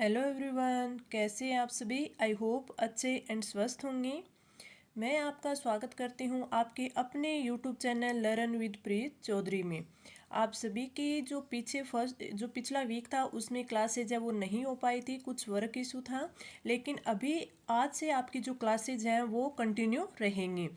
Hello everyone, कैसे हैं आप सभी। आई होप अच्छे एंड स्वस्थ होंगे। मैं आपका स्वागत करती हूं आपके अपने यूट्यूब चैनल लर्न विद प्रीत चौधरी में। आप सभी की जो पिछला वीक था उसमें क्लासेज है वो नहीं हो पाई थी, कुछ वर्क इशू था, लेकिन अभी आज से आपकी जो क्लासेज हैं वो कंटिन्यू रहेंगी।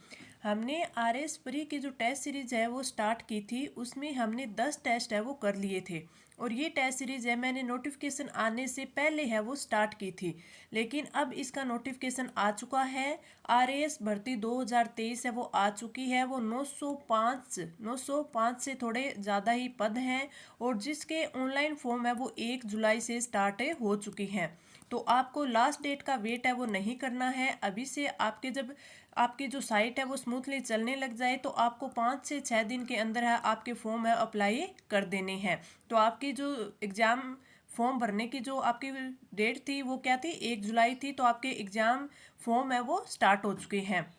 हमने आर एस प्री की जो टेस्ट सीरीज है वो स्टार्ट की थी, उसमें हमने 10 टेस्ट है वो कर लिए थे और ये टेस्ट सीरीज है मैंने नोटिफिकेशन आने से पहले है वो स्टार्ट की थी, लेकिन अब इसका नोटिफिकेशन आ चुका है। आर एस भर्ती 2023 है वो आ चुकी है। वो 905 से थोड़े ज़्यादा ही पद हैं और जिसके ऑनलाइन फॉर्म है वो 1 जुलाई से स्टार्ट हो चुकी हैं। तो आपको लास्ट डेट का वेट है वो नहीं करना है। अभी से आपकी जो साइट है वो स्मूथली चलने लग जाए तो आपको 5 से 6 दिन के अंदर है आपके फॉर्म है अप्लाई कर देने हैं। तो आपकी जो एग्ज़ाम फॉर्म भरने की जो आपकी डेट थी वो क्या थी, 1 जुलाई थी। तो आपके एग्ज़ाम फॉर्म है वो स्टार्ट हो चुके हैं।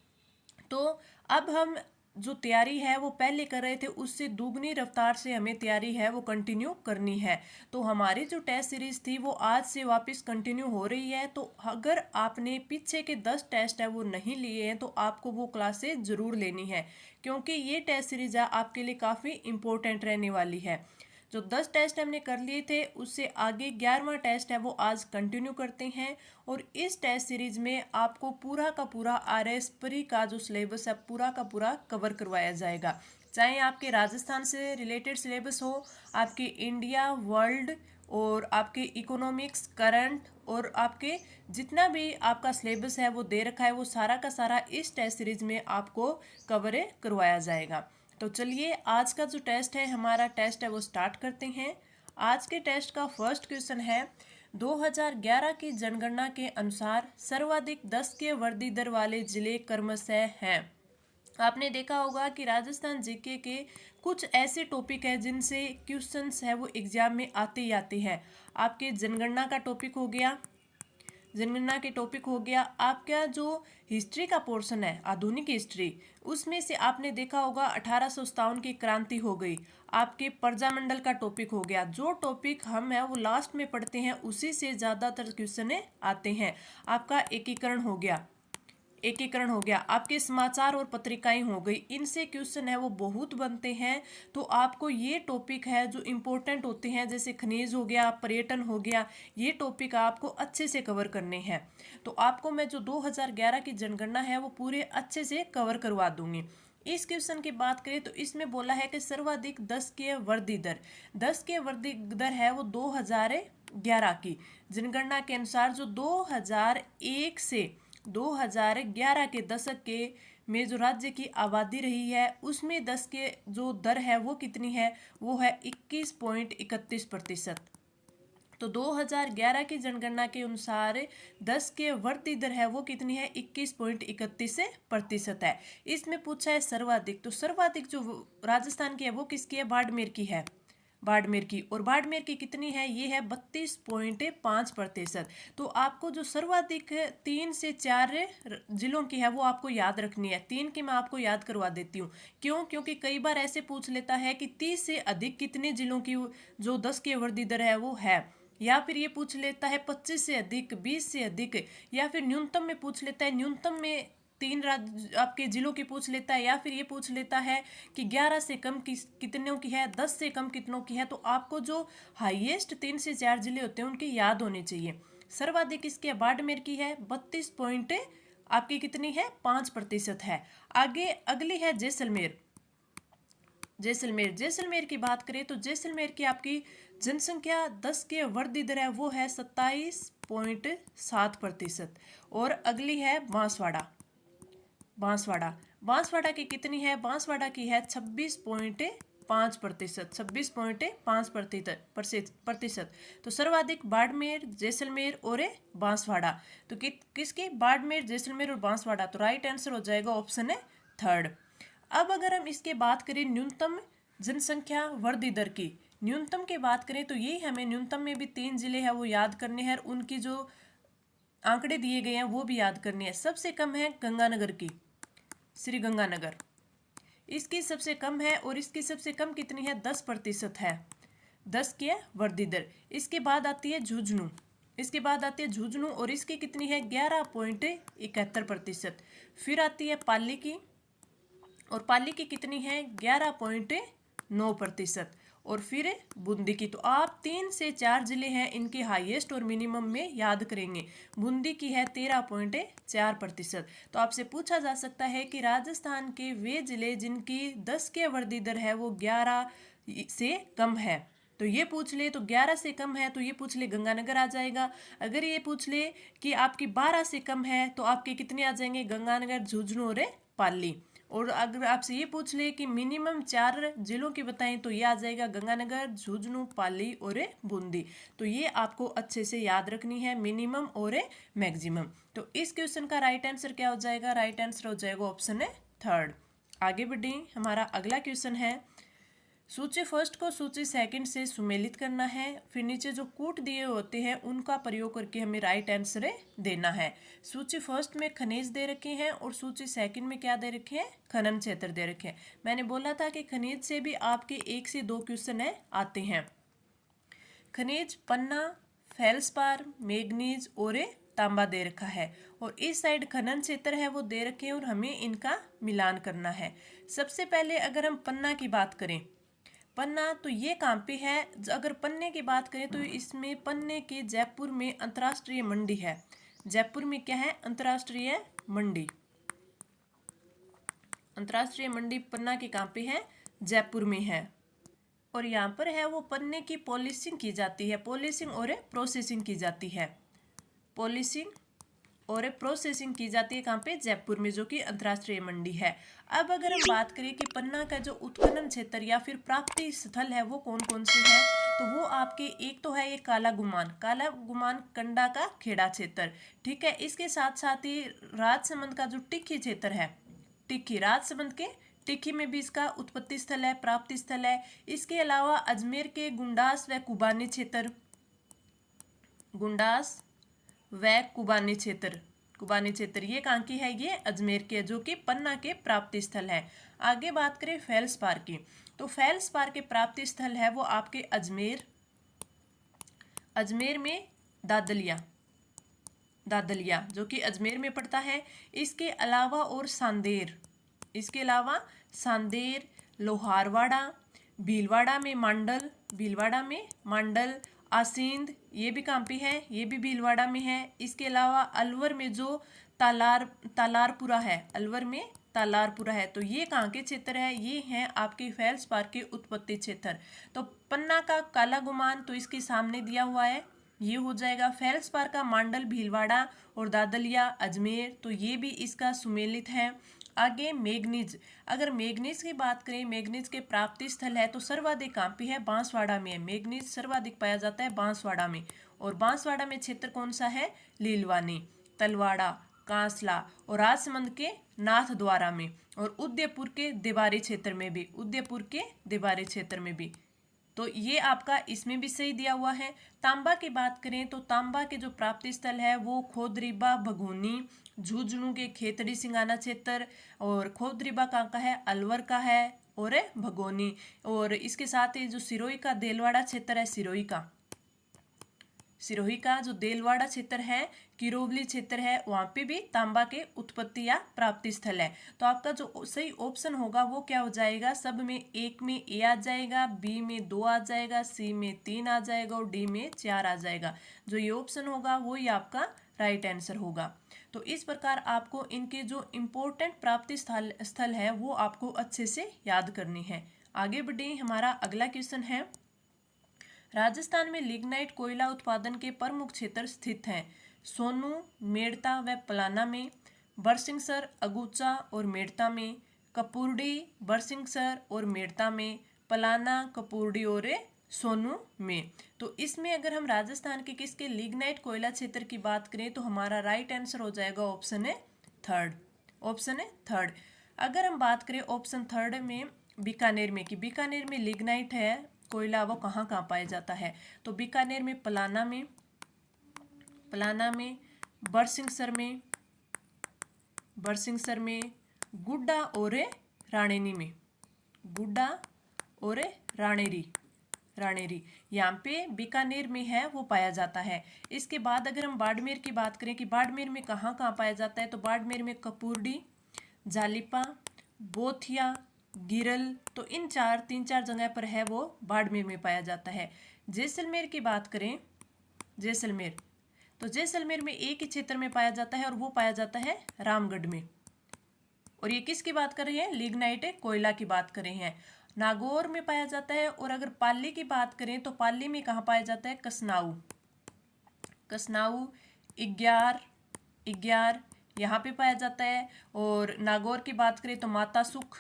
तो अब हम जो तैयारी है वो पहले कर रहे थे उससे दुगनी रफ्तार से हमें तैयारी है वो कंटिन्यू करनी है। तो हमारी जो टेस्ट सीरीज थी वो आज से वापस कंटिन्यू हो रही है। तो अगर आपने पीछे के 10 टेस्ट है वो नहीं लिए हैं तो आपको वो क्लासेस ज़रूर लेनी है, क्योंकि ये टेस्ट सीरीज है आपके लिए काफ़ी इम्पोर्टेंट रहने वाली है। जो 10 टेस्ट हमने कर लिए थे उससे आगे 11वां टेस्ट है वो आज कंटिन्यू करते हैं। और इस टेस्ट सीरीज में आपको पूरा का पूरा आर एस प्री का जो सिलेबस है पूरा का पूरा कवर करवाया जाएगा, चाहे आपके राजस्थान से रिलेटेड सिलेबस हो, आपके इंडिया वर्ल्ड और आपके इकोनॉमिक्स करंट और आपके जितना भी आपका सिलेबस है वो दे रखा है वो सारा का सारा इस टेस्ट सीरीज में आपको कवर करवाया जाएगा। तो चलिए आज का जो टेस्ट है हमारा टेस्ट है वो स्टार्ट करते हैं। आज के टेस्ट का फर्स्ट क्वेश्चन है 2011 की जनगणना के अनुसार सर्वाधिक 10 के वर्दी दर वाले जिले क्रमशः हैं। आपने देखा होगा कि राजस्थान जीके के कुछ ऐसे टॉपिक है जिनसे क्वेश्चंस है वो एग्जाम में आते ही आते हैं। आपके जनगणना का टॉपिक हो गया, जनगणना के टॉपिक हो गया। आपका जो हिस्ट्री का पोर्शन है आधुनिक हिस्ट्री, उसमें से आपने देखा होगा 1857 की क्रांति हो गई। आपके प्रजामंडल का टॉपिक हो गया। जो टॉपिक हम है वो लास्ट में पढ़ते हैं उसी से ज़्यादातर क्वेश्चन आते हैं। आपका एकीकरण हो गया। आपके समाचार और पत्रिकाएं हो गई, इनसे क्वेश्चन है वो बहुत बनते हैं। तो आपको ये टॉपिक है जो इम्पोर्टेंट होते हैं, जैसे खनिज हो गया, पर्यटन हो गया, ये टॉपिक आपको अच्छे से कवर करने हैं। तो आपको मैं जो 2011 की जनगणना है वो पूरे अच्छे से कवर करवा दूंगी। इस क्वेश्चन की बात करें तो इसमें बोला है कि सर्वाधिक 10 के वर्दी दर, 10 के वर्दी दर है वो 2011 की जनगणना के अनुसार जो 2001 से 2011 के दशक के में जो राज्य की आबादी रही है उसमें 10 के जो दर है वो कितनी है, वो है 21.31%। तो 2011 की जनगणना के अनुसार 10 के वर्दी दर है वो कितनी है, 21.31% है। इसमें पूछा है सर्वाधिक, तो सर्वाधिक जो राजस्थान की है वो किसकी है, बाड़मेर की है, बाड़मेर की। और बाड़मेर की कितनी है, ये है 32.5%। तो आपको जो सर्वाधिक 3 से 4 जिलों की है वो आपको याद रखनी है। 3 की मैं आपको याद करवा देती हूँ। क्यों, क्योंकि कई बार ऐसे पूछ लेता है कि 30 से अधिक कितने जिलों की जो 10 की वर्दी दर है वो है, या फिर ये पूछ लेता है 25 से अधिक, 20 से अधिक, या फिर न्यूनतम में पूछ लेता है, न्यूनतम में 3 राज्य आपके जिलों की पूछ लेता है, या फिर ये पूछ लेता है कि 11 से कम कितनों की है, 10 से कम कितनों की है। तो आपको जो हाईएस्ट 3 से 4 जिले होते हैं उनके याद होने चाहिए। सर्वाधिक इसके बाड़मेर की है, 32 पॉइंट आपकी कितनी है, 5% है। आगे अगली है जैसलमेर। जैसलमेर की बात करें तो जैसलमेर की आपकी जनसंख्या 10 के वर्दी दर है वो है 27.7%। और अगली है बांसवाड़ा की कितनी है, बांसवाड़ा की है 26.5%, 26.5%। तो सर्वाधिक बाड़मेर, जैसलमेर और बांसवाड़ा। तो किसकी, बाड़मेर, जैसलमेर और बांसवाड़ा। तो राइट आंसर हो जाएगा ऑप्शन है थर्ड। अब अगर हम इसके बात करें न्यूनतम जनसंख्या वर्दी दर की, न्यूनतम की बात करें तो ये हमें न्यूनतम में भी 3 जिले हैं वो याद करने हैं, उनकी जो आंकड़े दिए गए हैं वो भी याद करने हैं। सबसे कम है गंगानगर की, श्री गंगानगर, इसकी सबसे कम है और इसकी सबसे कम कितनी है, 10% है, 10 की है वर्दी दर। इसके बाद आती है झुंझुनू, इसके बाद आती है झुंझुनू और इसकी कितनी है 11.71%। फिर आती है पाली की, और पाली की कितनी है 11.9%। और फिर बूंदी की। तो आप 3 से 4 जिले हैं इनके हाईएस्ट और मिनिमम में याद करेंगे। बूंदी की है 13.4%। तो आपसे पूछा जा सकता है कि राजस्थान के वे जिले जिनकी 10 के वृद्धि दर है वो 11 से कम है, तो ये पूछ ले तो 11 से कम है तो ये पूछ ले गंगानगर आ जाएगा। अगर ये पूछ ले कि आपकी 12 से कम है तो आपके कितने आ जाएंगे गंगानगर, झुंझुनू और पाली। और अगर आपसे ये पूछ ले कि मिनिमम 4 जिलों की बताएं तो ये आ जाएगा गंगानगर, झुंझुनू, पाली और बूंदी। तो ये आपको अच्छे से याद रखनी है, मिनिमम और मैक्सिमम। तो इस क्वेश्चन का राइट आंसर क्या हो जाएगा? राइट आंसर हो जाएगा ऑप्शन है थर्ड। आगे बढ़े, हमारा अगला क्वेश्चन है सूची फर्स्ट को सूची सेकंड से सुमेलित करना है। फिर नीचे जो कूट दिए होते हैं उनका प्रयोग करके हमें राइट आंसर देना है। सूची फर्स्ट में खनिज दे रखे हैं और सूची सेकंड में क्या दे रखे हैं? खनन क्षेत्र दे रखे हैं। मैंने बोला था कि खनिज से भी आपके 1 से 2 क्वेश्चन आते हैं। खनिज पन्ना, फेल्सपार, मैग्नीज और तांबा दे रखा है, और इस साइड खनन क्षेत्र है वो दे रखे हैं और हमें इनका मिलान करना है। सबसे पहले अगर हम पन्ना की बात करें, पन्ना तो ये कहाँ पे है? अगर पन्ने की बात करें तो इसमें पन्ने के जयपुर में अंतर्राष्ट्रीय मंडी है। जयपुर में क्या है? अंतर्राष्ट्रीय मंडी। अंतर्राष्ट्रीय मंडी पन्ना के कहाँ पे है? जयपुर में है। और यहाँ पर है वो पन्ने की पॉलिशिंग की जाती है, पॉलिशिंग और प्रोसेसिंग की जाती है। पॉलिशिंग और प्रोसेसिंग की जाती है कहाँ पे? जयपुर में, जो कि अंतर्राष्ट्रीय मंडी है। अब अगर हम बात करें कि पन्ना का जो उत्खनन क्षेत्र या फिर प्राप्ति स्थल है वो कौन कौन से हैं, तो वो आपके एक तो है ये काला गुमान कंडा का खेड़ा क्षेत्र, ठीक है। इसके साथ साथ ही राजसमंद का जो टिक्की क्षेत्र है, टिक्की, राजसमंद के टिक्की में भी इसका उत्पत्ति स्थल है, प्राप्ति स्थल है। इसके अलावा अजमेर के गुंडास व कुबानी क्षेत्र, गुंडास व कुबानी क्षेत्र ये कहाँ की है? ये अजमेर के, जो कि पन्ना के प्राप्ति स्थल है। आगे बात करें फेल्सपार की, तो फेल्सपार के प्राप्ति स्थल है वो आपके अजमेर में दादलिया जो कि अजमेर में पड़ता है। इसके अलावा और सांदेर, लोहारवाड़ा, भीलवाड़ा में मांडल, आसींद ये भी कहाँ पे है? ये भी भीलवाड़ा में है। इसके अलावा अलवर में जो तालारपुरा है, तो ये कहाँ के क्षेत्र है? ये हैं आपके फेल्सपार के उत्पत्ति क्षेत्र। तो पन्ना का काला गुमान तो इसके सामने दिया हुआ है, ये हो जाएगा। फेल्सपार का मांडल, भीलवाड़ा और दादलिया अजमेर, तो ये भी इसका सुमेलित है। आगे मैग्नीज, अगर मैग्नीज की बात करें, मैग्नीज के प्राप्ति स्थल है तो सर्वाधिक कहाँ पे है? बांसवाड़ा में है। मैग्नीज सर्वाधिक पाया जाता है बांसवाड़ा में, और बांसवाड़ा में क्षेत्र कौन सा है? लीलवानी, तलवाड़ा, कांसला और राजसमंद के नाथद्वारा में, और उदयपुर के देवारी क्षेत्र में भी। तो ये आपका इसमें भी सही दिया हुआ है। तांबा की बात करें तो तांबा के जो प्राप्ति स्थल है वो खोदरीबा, भगोनी, झुंझुनू के खेतड़ी सिंगाना क्षेत्र, और खोदरीबा कहाँ का है? अलवर का है, और भगोनी। और इसके साथ ही जो सिरोही का देलवाड़ा क्षेत्र है, सिरोही का जो देलवाड़ा क्षेत्र है, किरोवली क्षेत्र है, वहाँ पे भी तांबा के उत्पत्ति या प्राप्ति स्थल है। तो आपका जो सही ऑप्शन होगा वो क्या हो जाएगा? सब में 1 में ए आ जाएगा, बी में 2 आ जाएगा, सी में 3 आ जाएगा और डी में 4 आ जाएगा। जो ये ऑप्शन होगा वो ही आपका राइट आंसर होगा। तो इस प्रकार आपको इनके जो इम्पोर्टेंट प्राप्ति स्थल है वो आपको अच्छे से याद करनी है। आगे बढ़े, हमारा अगला क्वेश्चन है राजस्थान में लिग्नाइट कोयला उत्पादन के प्रमुख क्षेत्र स्थित हैं। सोनू, मेड़ता व पलाना में, बरसिंहसर, अगुचा और मेड़ता में, कपूरडी, बरसिंहसर और मेड़ता में, पलाना, कपूरडी और सोनू में। तो इसमें अगर हम राजस्थान के किसके लिग्नाइट कोयला क्षेत्र की बात करें तो हमारा राइट आंसर हो जाएगा ऑप्शन है थर्ड। अगर हम बात करें ऑप्शन थर्ड में बीकानेर में, कि बीकानेर में लिग्नाइट है कोयला, वो कहाँ पाया जाता है? तो बीकानेर में पलाना में, बरसिंहसर में, गुड्डा और राणेनी में, राणेरी, यहाँ पे बीकानेर में है वो पाया जाता है। इसके बाद अगर हम बाड़मेर की बात करें कि बाड़मेर में कहाँ कहाँ पाया जाता है, तो बाड़मेर में कपूरडी, जालिपा, बोथिया, गिरल, तो इन तीन चार जगह पर है वो बाड़मेर में पाया जाता है। जैसलमेर की बात करें, जैसलमेर, तो जैसलमेर में एक ही क्षेत्र में पाया जाता है और वो पाया जाता है रामगढ़ में। और ये किसकी बात कर रहे हैं, लिग्नाइट कोयला की बात कर रहे हैं। नागौर में पाया जाता है। और अगर पाली की बात करें तो पाली में कहाँ पाया जाता है, कसनाऊ, कसनाऊ, इग्यार, इग्यार यहाँ पे पाया जाता है। और नागौर की बात करें तो माता सुख,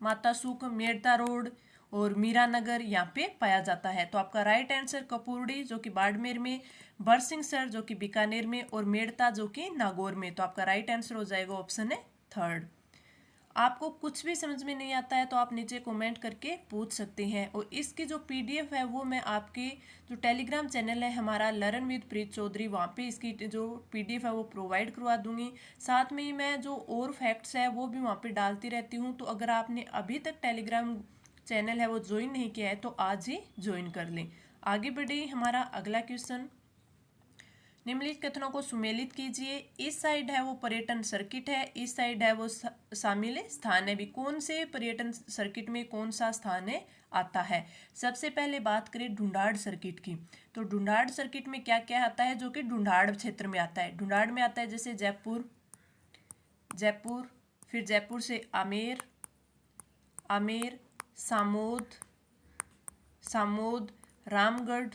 माता सुख, मेड़ता रोड और मीरानगर यहाँ पे पाया जाता है। तो आपका राइट आंसर कपूरडी जो कि बाड़मेर में, बरसिंहसर जो कि बीकानेर में और मेड़ता जो कि नागौर में। तो आपका राइट आंसर हो जाएगा ऑप्शन है थर्ड। आपको कुछ भी समझ में नहीं आता है तो आप नीचे कमेंट करके पूछ सकते हैं। और इसकी जो पीडीएफ है वो मैं आपके जो टेलीग्राम चैनल है हमारा लर्न विद प्रीत चौधरी, वहाँ पे इसकी जो पीडीएफ है वो प्रोवाइड करवा दूंगी। साथ में ही मैं जो और फैक्ट्स है वो भी वहाँ पे डालती रहती हूँ। तो अगर आपने अभी तक टेलीग्राम चैनल है वो ज्वाइन नहीं किया है तो आज ही ज्वाइन कर लें। आगे बढ़े, हमारा अगला क्वेश्चन, निम्नलिखित कथनों को सुमेलित कीजिए। इस साइड है वो पर्यटन सर्किट है, इस साइड है वो शामिल स्थान है। भी कौन से पर्यटन सर्किट में कौन सा स्थान है आता है। सबसे पहले बात करें ढूंढाड़ सर्किट की, तो ढूंढाड़ सर्किट में क्या क्या आता है जो कि ढूंढाड़ क्षेत्र में आता है। ढूंढाड़ में आता है जैसे जयपुर, जयपुर, फिर जयपुर से आमेर, आमेर, सामोद, सामोद, रामगढ़,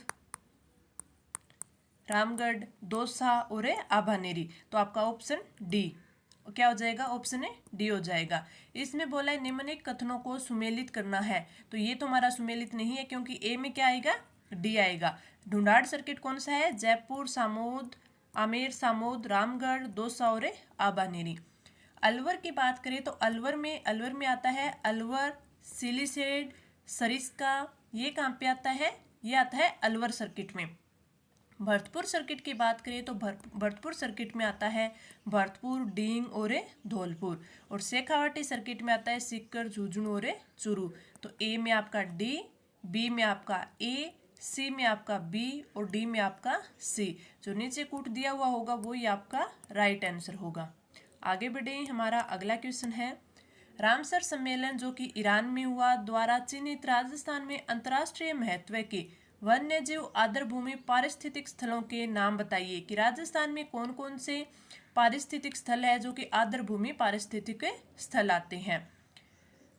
रामगढ़, दौसा और आभानेरी। तो आपका ऑप्शन डी क्या हो जाएगा, ऑप्शन है डी हो जाएगा। इसमें बोला है निम्नलिखित कथनों को सुमेलित करना है, तो ये तो हमारा सुमेलित नहीं है क्योंकि ए में क्या आएगा, डी आएगा। ढूंढाड़ सर्किट कौन सा है, जयपुर, सामोद, आमेर, सामोद, रामगढ़, दौसा और आभानेरी। अलवर की बात करें तो अलवर में आता है अलवर, सिलीसेड, सरिस्का, ये कहाँ पे आता है, ये आता है अलवर सर्किट में। भरतपुर सर्किट की बात करें तो भरतपुर सर्किट में आता है भरतपुर, डींग और धौलपुर। और शेखावाटी सर्किट में आता है सीकर, झुंझुनू और चूरू। तो ए में आपका डी, बी में आपका ए, सी में आपका बी और डी में आपका सी। जो नीचे कूट दिया हुआ होगा वो ही आपका राइट आंसर होगा। आगे बढ़े, हमारा अगला क्वेश्चन है, रामसर सम्मेलन जो कि ईरान में हुआ द्वारा चिन्हित राजस्थान में अंतर्राष्ट्रीय महत्व के वन्य जीव आदरभूमि पारिस्थितिक स्थलों के नाम बताइए। कि राजस्थान में कौन कौन से पारिस्थितिक स्थल है जो कि आदरभूमि पारिस्थितिक स्थल आते हैं।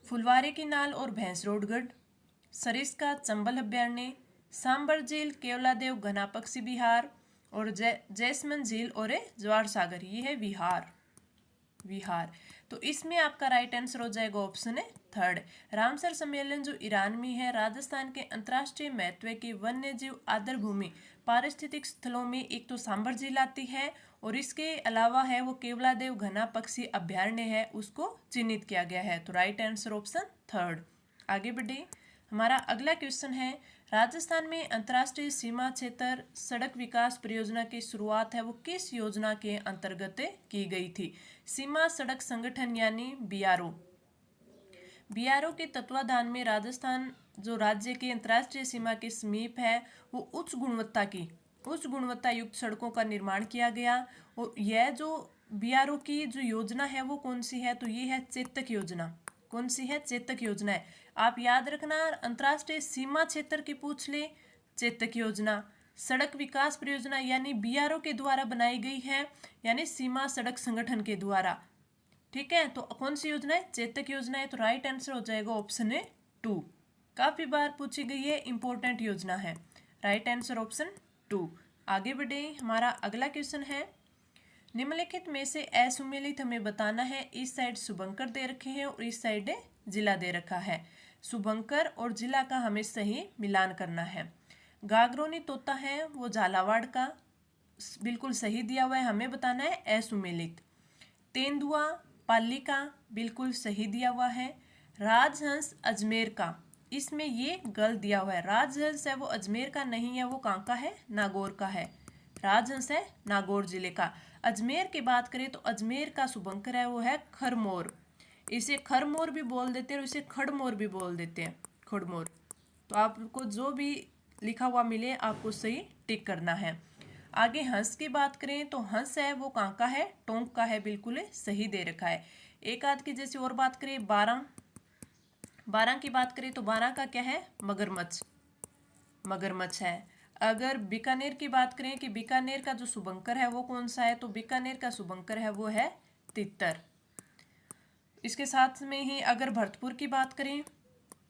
फुलवारी की नाल और भैंसरोडगढ़, सरिस्का चंबल अभ्यारण्य, सांबर झील, केवलादेव घना पक्षी विहार और जैसमंद झील और जवार सागर, ये है विहार, विहार। तो इसमें आपका राइट आंसर हो जाएगा ऑप्शन है थर्ड। रामसर सम्मेलन जो ईरान में है राजस्थान के अंतर्राष्ट्रीय महत्व के वन्य जीव आदरभूमि पारिस्थितिक स्थलों में एक तो सांबर झील आती है और इसके अलावा है वो केवलादेव घना पक्षी अभ्यारण्य है, उसको चिन्हित किया गया है। तो राइट आंसर ऑप्शन थर्ड। आगे बढ़े, हमारा अगला क्वेश्चन है, राजस्थान में अंतर्राष्ट्रीय सीमा क्षेत्र सड़क विकास परियोजना की शुरुआत है वो किस योजना के अंतर्गत की गई थी। सीमा सड़क संगठन यानी बीआरओ, बीआरओ के तत्वाधान में राजस्थान जो राज्य के अंतर्राष्ट्रीय सीमा के समीप है वो उच्च गुणवत्ता युक्त सड़कों का निर्माण किया गया। और यह जो बीआरओ की जो योजना है वो कौन सी है, तो ये है चेतक योजना। कौन सी है, चेतक योजना है। आप याद रखना, अंतर्राष्ट्रीय सीमा क्षेत्र की पूछ ले, चेतक योजना। सड़क विकास परियोजना यानी बीआरओ के द्वारा बनाई गई है, यानी सीमा सड़क संगठन के द्वारा। ठीक है, तो कौन सी योजना है, चेतक योजना है। तो राइट आंसर हो जाएगा ऑप्शन है 2। काफी बार पूछी गई है, इंपॉर्टेंट योजना है। Right answer option 2। आगे बढ़े, हमारा अगला क्वेश्चन है, निम्नलिखित में से असुमेलित हमें बताना है। इस साइड शुभंकर दे रखे हैं और इस साइड जिला दे रखा है। शुभंकर और जिला का हमें सही मिलान करना है। गागरोनी तोता है वो झालावाड़ का, बिल्कुल सही दिया हुआ है, हमें बताना है असुमेलित। तेंदुआ पाली का, बिल्कुल सही दिया हुआ है। राजहंस अजमेर का, इसमें ये गलत दिया हुआ है। राजहंस है वो अजमेर का नहीं है, वो कहाँ का है, नागौर का है। राजहंस है नागौर जिले का। अजमेर की बात करें तो अजमेर का शुभंकर है वो है खरमोर। इसे खरमोर भी बोल देते हैं और इसे खड़मोर भी बोल देते हैं, खड़मोर। तो आपको जो भी लिखा हुआ मिले आपको सही टिक करना है। आगे हंस की बात करें तो हंस है वो कहाँ का है, टोंक का है, बिल्कुल सही दे रखा है। एक आध की जैसे और बात करें, 12 की बात करें तो 12 का क्या है, मगरमच्छ, मगरमच्छ है। अगर बीकानेर की बात करें कि बीकानेर का जो शुभंकर है वो कौन सा है, तो बीकानेर का शुभंकर है वो है तितर। इसके साथ में ही अगर भरतपुर की बात करें,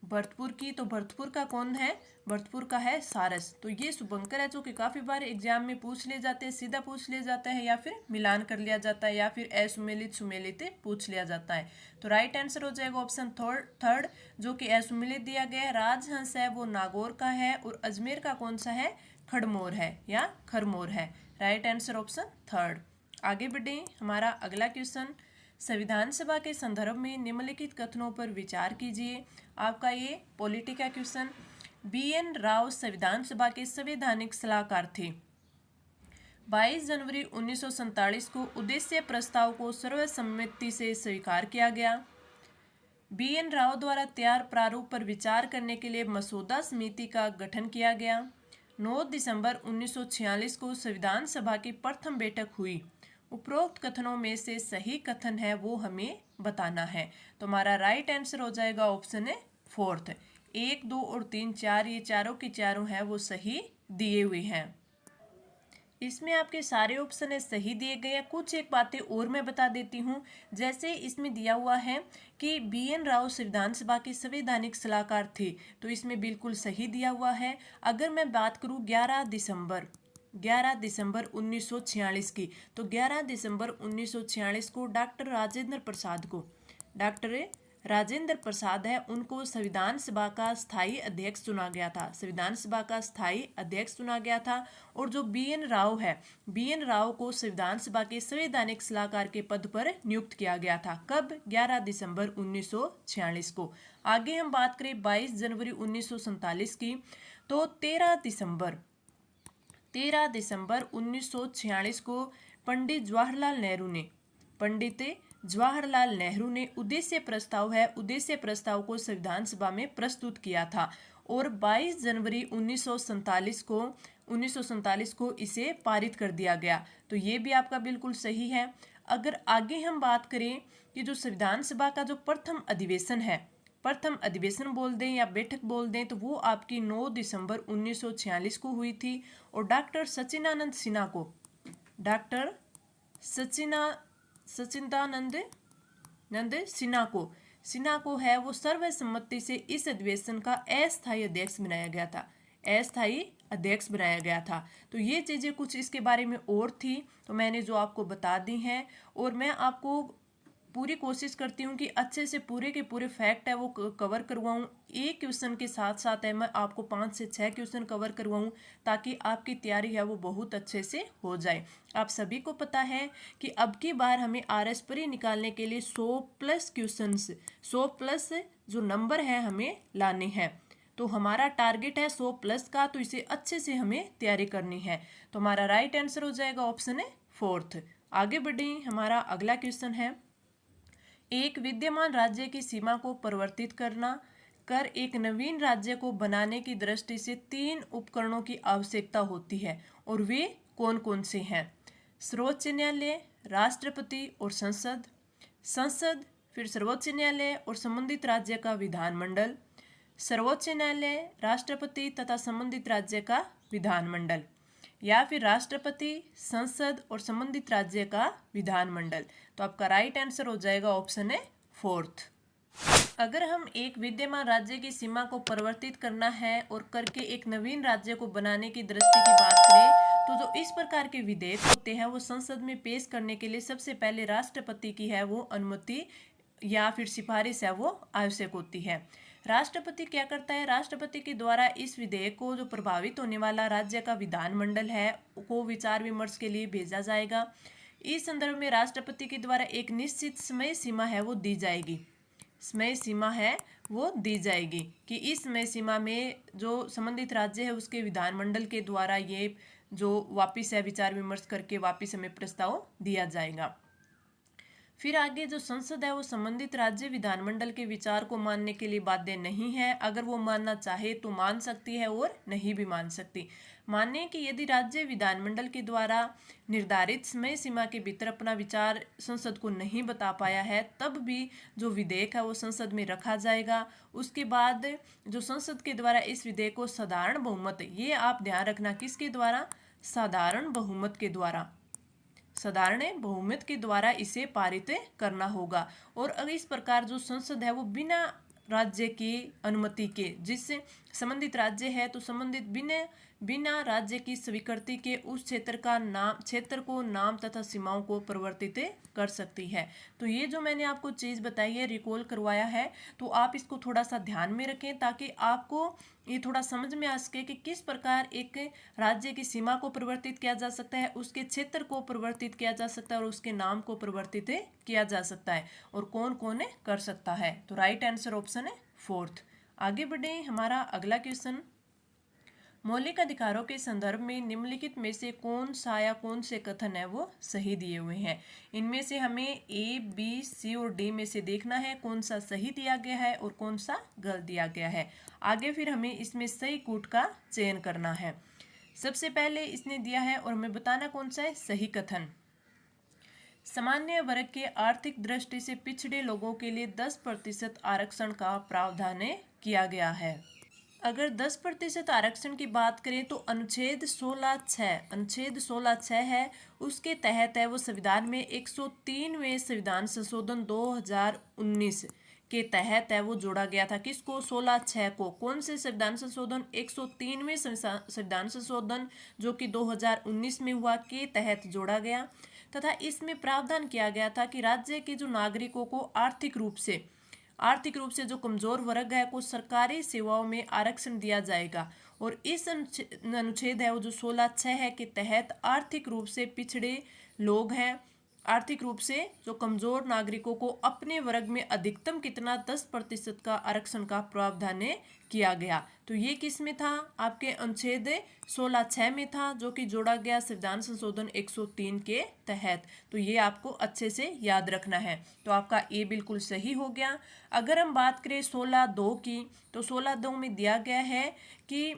भरतपुर की, तो भरतपुर का कौन है, भरतपुर का है सारस। तो ये शुभंकर है जो कि काफी बार एग्जाम में पूछ ले जाते हैं, सीधा पूछ लिया जाता है या फिर मिलान कर लिया जाता है या फिर असुमेलित सुमेलित पूछ लिया जाता है। तो राइट आंसर हो जाएगा ऑप्शन थर्ड जो कि असुमेलित दिया गया है। राजहंस है वो नागौर का है और अजमेर का कौन सा है, खड़मोर है या खरमोर है। Right answer option third. आगे बढ़े, हमारा अगला क्वेश्चन, संविधान सभा के संदर्भ में निम्नलिखित कथनों पर विचार कीजिए। आपका ये पॉलिटी का क्वेश्चन। BN राव संविधान सभा के संवैधानिक सलाहकार थे। 22 जनवरी 1947 को उद्देश्य प्रस्ताव को सर्वसम्मति से स्वीकार किया गया। BN राव द्वारा तैयार प्रारूप पर विचार करने के लिए मसौदा समिति का गठन किया गया। 9 दिसंबर 1946 को संविधान सभा की प्रथम बैठक हुई। उपरोक्त कथनों में से सही कथन है वो हमें बताना है। तो हमारा राइट आंसर हो जाएगा ऑप्शन है फोर्थ। 1, 2 और 3, 4 ये चारों की चारों है वो सही दिए हुए हैं। इसमें आपके सारे ऑप्शन है सही दिए गए हैं। कुछ एक बातें और मैं बता देती हूँ, जैसे इसमें दिया हुआ है कि BN राव संविधान सभा के संवैधानिक सलाहकार थे, तो इसमें बिल्कुल सही दिया हुआ है। अगर मैं बात करूँ 11 दिसंबर 1946 की, तो 11 दिसंबर 1946 को डॉक्टर राजेंद्र प्रसाद है उनको संविधान सभा का स्थायी अध्यक्ष चुना गया था। संविधान सभा का स्थायी अध्यक्ष चुना गया था। और जो BN राव है, BN राव को संविधान सभा के संवैधानिक सलाहकार के पद पर नियुक्त किया गया था। कब, 11 दिसंबर 1946 को। आगे हम बात करें 22 जनवरी 1947 की, तो 13 दिसंबर 1946 को पंडित जवाहरलाल नेहरू ने उद्देश्य प्रस्ताव को संविधान सभा में प्रस्तुत किया था। और 22 जनवरी 1947 को इसे पारित कर दिया गया। तो ये भी आपका बिल्कुल सही है। अगर आगे हम बात करें कि जो संविधान सभा का जो प्रथम अधिवेशन बोल दें या बैठक बोल दें, तो वो आपकी 9 दिसंबर 1946 को हुई थी। और डॉक्टर सच्चिदानंद सिन्हा को है वो सर्वसम्मति से इस अधिवेशन का अस्थायी अध्यक्ष बनाया गया था। तो ये चीजें कुछ इसके बारे में और थी, तो मैंने जो आपको बता दी हैं। और मैं आपको पूरी कोशिश करती हूँ कि अच्छे से पूरे के पूरे फैक्ट है वो कवर करवाऊँ। एक क्वेश्चन के साथ साथ है मैं आपको 5 से 6 क्वेश्चन कवर करवाऊँ, ताकि आपकी तैयारी है वो बहुत अच्छे से हो जाए। आप सभी को पता है कि अब की बार हमें RS प्री निकालने के लिए 100 प्लस जो नंबर है हमें लाने हैं। तो हमारा टारगेट है 100+ का, तो इसे अच्छे से हमें तैयारी करनी है। तो हमारा राइट आंसर हो जाएगा ऑप्शन है फोर्थ। आगे बढ़े, हमारा अगला क्वेश्चन है, एक विद्यमान राज्य की सीमा को परिवर्तित कर एक नवीन राज्य को बनाने की दृष्टि से 3 उपकरणों की आवश्यकता होती है, और वे कौन कौन से हैं? सर्वोच्च न्यायालय, राष्ट्रपति और संसद, फिर सर्वोच्च न्यायालय और संबंधित राज्य का विधानमंडल, सर्वोच्च न्यायालय, राष्ट्रपति तथा संबंधित राज्य का विधानमंडल, या फिर राष्ट्रपति, संसद और संबंधित राज्य का विधानमंडल। तो आपका राइट आंसर हो जाएगा ऑप्शन है फोर्थ। अगर हम एक विद्यमान राज्य की सीमा को परिवर्तित करना है और करके एक नवीन राज्य को बनाने की दृष्टि की बात करें, तो जो इस प्रकार के विधेयक होते हैं वो संसद में पेश करने के लिए सबसे पहले राष्ट्रपति की है वो अनुमति या फिर सिफारिश है वो आवश्यक होती है। राष्ट्रपति क्या करता है, राष्ट्रपति के द्वारा इस विधेयक को जो प्रभावित होने वाला राज्य का विधानमंडल है को विचार विमर्श के लिए भेजा जाएगा। इस संदर्भ में राष्ट्रपति के द्वारा एक निश्चित समय सीमा है वो दी जाएगी कि इस समय सीमा में जो संबंधित राज्य है उसके विधानमंडल के द्वारा ये जो वापिस है विचार विमर्श करके वापिस हमें प्रस्ताव दिया जाएगा। फिर आगे जो संसद है वो संबंधित राज्य विधानमंडल के विचार को मानने के लिए बाध्य नहीं है। अगर वो मानना चाहे तो मान सकती है और नहीं भी मान सकती। माने कि यदि राज्य विधानमंडल के द्वारा निर्धारित समय सीमा के भीतर अपना विचार संसद को नहीं बता पाया है, तब भी जो विधेयक है वो संसद में रखा जाएगा। उसके बाद जो संसद के द्वारा इस विधेयक को साधारण बहुमत, ये आप ध्यान रखना, किसके द्वारा? साधारण बहुमत के द्वारा, साधारण बहुमत के द्वारा इसे पारित करना होगा। और अगर इस प्रकार जो संसद है वो बिना राज्य की अनुमति के, जिससे संबंधित राज्य है तो संबंधित बिना राज्य की स्वीकृति के उस क्षेत्र को नाम तथा सीमाओं को परिवर्तित कर सकती है। तो ये जो मैंने आपको चीज़ बताई है, रिकॉल करवाया है, तो आप इसको थोड़ा सा ध्यान में रखें ताकि आपको ये थोड़ा समझ में आ सके कि किस प्रकार एक राज्य की सीमा को परिवर्तित किया जा सकता है, उसके क्षेत्र को परिवर्तित किया जा सकता है और उसके नाम को परिवर्तित किया जा सकता है, और कौन कौन कर सकता है। तो राइट आंसर ऑप्शन है 4th। आगे बढ़े, हमारा अगला क्वेश्चन, मौलिक अधिकारों के संदर्भ में निम्नलिखित में से कौन सा या कौन से कथन है वो सही दिए हुए हैं। इनमें से हमें ए, बी, सी और डी में से देखना है कौन सा सही दिया गया है और कौन सा गलत दिया गया है। आगे फिर हमें इसमें सही कूट का चयन करना है। सबसे पहले इसने दिया है और हमें बताना कौन सा है सही कथन। सामान्य वर्ग के आर्थिक दृष्टि से पिछड़े लोगों के लिए 10% आरक्षण का प्रावधान किया गया है। अगर 10% आरक्षण की बात करें तो अनुच्छेद 16(6) है, उसके तहत है वो संविधान में 103वें संविधान संशोधन 2019 के तहत है वो जोड़ा गया था। किसको? 16(6) को। कौन से संविधान संशोधन? 103वें संविधान संशोधन जो कि 2019 में हुआ के तहत जोड़ा गया, तथा इसमें प्रावधान किया गया था कि राज्य के जो नागरिकों को आर्थिक रूप से जो कमजोर वर्ग है को सरकारी सेवाओं में आरक्षण दिया जाएगा। और इस अनुच्छेद है वो जो 16(6) है के तहत आर्थिक रूप से पिछड़े लोग हैं, आर्थिक रूप से जो कमजोर नागरिकों को अपने वर्ग में अधिकतम कितना 10% का आरक्षण का प्रावधान किया गया। तो ये किस में था? आपके अनुच्छेद 16(6) में था, जो कि जोड़ा गया संविधान संशोधन 103 के तहत। तो ये आपको अच्छे से याद रखना है। तो आपका ए बिल्कुल सही हो गया। अगर हम बात करें 16(2) की, तो 16(2) में दिया गया है कि